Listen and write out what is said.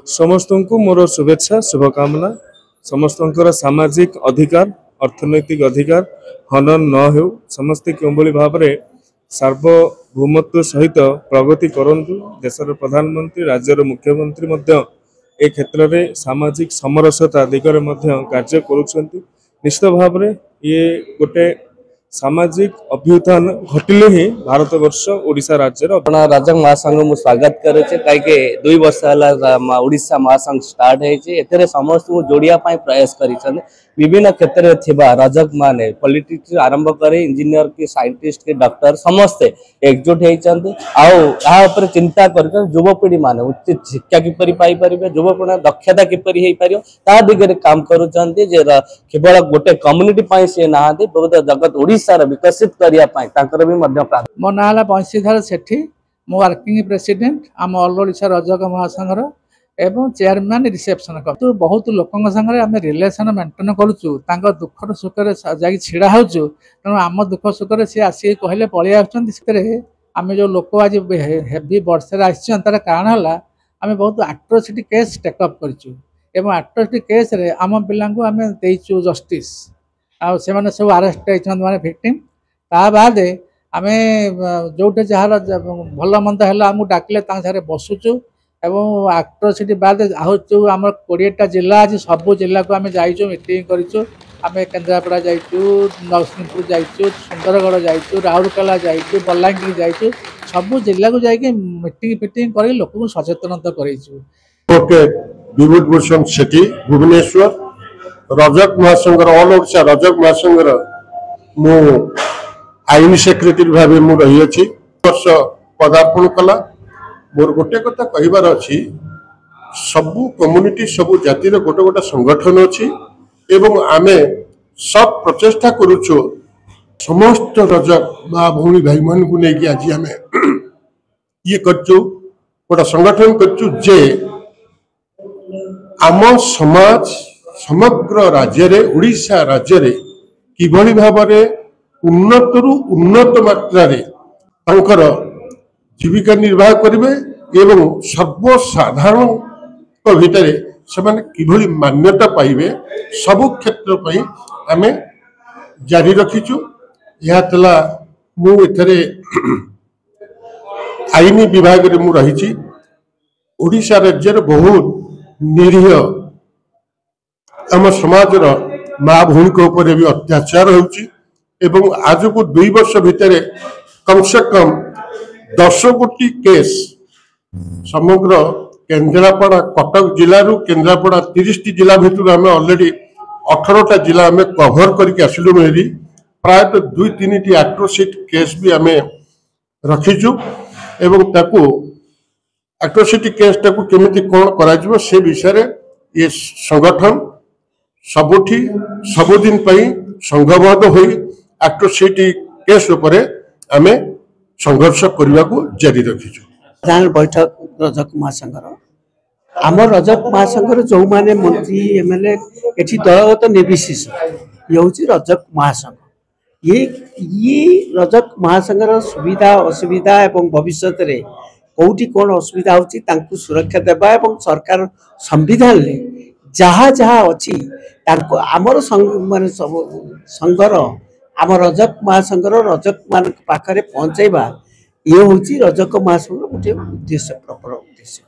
समस्त को मोर शुभेच्छा शुभकामना। समस्त सामाजिक अधिकार अर्थनैतिक अधिकार हनन न हो समस्ते क्यों भाव में सार्वभौमत्व सहित प्रगति करंतु। देशर प्रधानमंत्री राज्यर मुख्यमंत्री ए क्षेत्र में सामाजिक समरसता दिगरे कार्य करुछंती। निश्चित भाव में ये गोटे सामाजिक अभ्युत्थान घटिले ही भारत वर्ष ओडिशा राज्य रजक महासंघ मु स्वागत करे कहीं 2 वर्ष है ओडिशा महासंघ स्टार्ट है समस्त को जोड़िया प्रयास कर विभिन्न क्षेत्र में थिबा रजक माने पॉलिटिक्स आरंभ करे इंजीनियर के साइंटिस्ट के डॉक्टर समस्ते एकजुट होती चिंता कर युवपीढ़ी माने उचित शिक्षा किपरि पाई परिबे युवपीढ़ी दक्षता किपरि हेई पारियो ता दिगरे काम करूचंती जे केवल गोटे कम्युनिटी पाई से नाहांती बहुत जगत ओडिशा रे विकसित करिया पाई ताकर भी मध्य मो नाला बंशीधर सेठी मो वर्किंग प्रेसिडेंट आम ऑल ओडिशा रजक महासंघर एवं चेयरमैन रिसेप्शन कर बहुत लोकों संगे आम रिलेसन मेंटेन करुचु दुख सुख जाकि छिड़ा हो तेणु आम दुख सुख सी आसिक कहले पलि आम जो लोक आज हेवी वर्षे आसान तार कारण है आम बहुत आट्रोसिटी केस टेकअप करूँ आट्रोसिटी केस रे आम पिला आम देचु जस्टिस आने सब आरेस्ट होती माने विक्टिम ता बाद आम जो जार भल मंद है आमको डाकिले बसुचु एवं आट्रोसिटी बाद जो आम 20टा जिला आज सबू जिला को आम जाइचु मीटिंग करूँ आम केन्द्रापड़ा जाइचु नरसिंहपुर जाइचु सुंदरगढ़ जाइचु राउरकेला जाइचु बलांगीर जाइचु सबू जिला को जाइए मीटिंग फिटिंग कर लोक को सचेतनता करूँ। विभूतिभूषण सेठी भुवनेश्वर रजक महासंघ ऑल ओडिशा रजक महासंघ मु आईन सेक्रेटरी भाव मु रही वर्ष पदार्पण कला मोर गोटे कथा कहबार अच्छी सबू कम्युनिटी सबू जातिर गोटे गोटे संगठन अच्छी एवं आमे सब प्रचेष्टा करुचो समस्त रजक बा भौणी भाई मान को लेकिन आज आम ये करचु गोटे संगठन करचु जे आम समाज समग्र राज्य रे ओडिशा राज्य रे किभली भाव में उन्नतरु उन्नत मात्रा रे तांकर जीविका निर्वाह करेंगे एवं सर्वसाधारण भितर से किभली मान्यता पाइबे सबु क्षेत्र पर आम जारी रखीचु। यह मुझे आईन विभाग रे मु रही ओडिशा राज्य बहुत निरीह आम समाज माँ भूमि उपर भी अत्याचार होची एवं आज को 2 वर्ष भितर कम से कम 10 कोटी केस समग्र केन्द्रापड़ा कटक जिला रु केन्द्रापड़ा 30 जिला भितर आम ऑलरेडी 18टा जिला आम कभर करके आसिलु मेरी प्रायतः 2-3 आट्रोसिटी केस भी आम रखीचु एवं ताकू आट्रोसिटी केस टाकू केमिति कोन कराजिबो से विषय ये संगठन सबुठी सबुदिन पई संघबद्ध होई आट्रोसिटी केस उपरे आमे संघर्ष करने को जारी रखीचु। बैठक रजक महासंघर आम रजक महासंघर जो माने मंत्री एमएलए एठी दलगत निर्विशेष ये हूँ रजक महासंघ ये रजक महासंघर सुविधा असुविधा एवं भविष्य रे कौटी कौन असुविधा होची तांकु सुरक्षा देबा एवं सरकार संविधान ले जहाँ जहाँ अच्छी आमर माने संघर आम रजक महासंघर रजक मान पाखरे पहुँचाइबा ये हूँ रजक महासंघर गोटे उद्देश्य प्रपर उद्देश्य।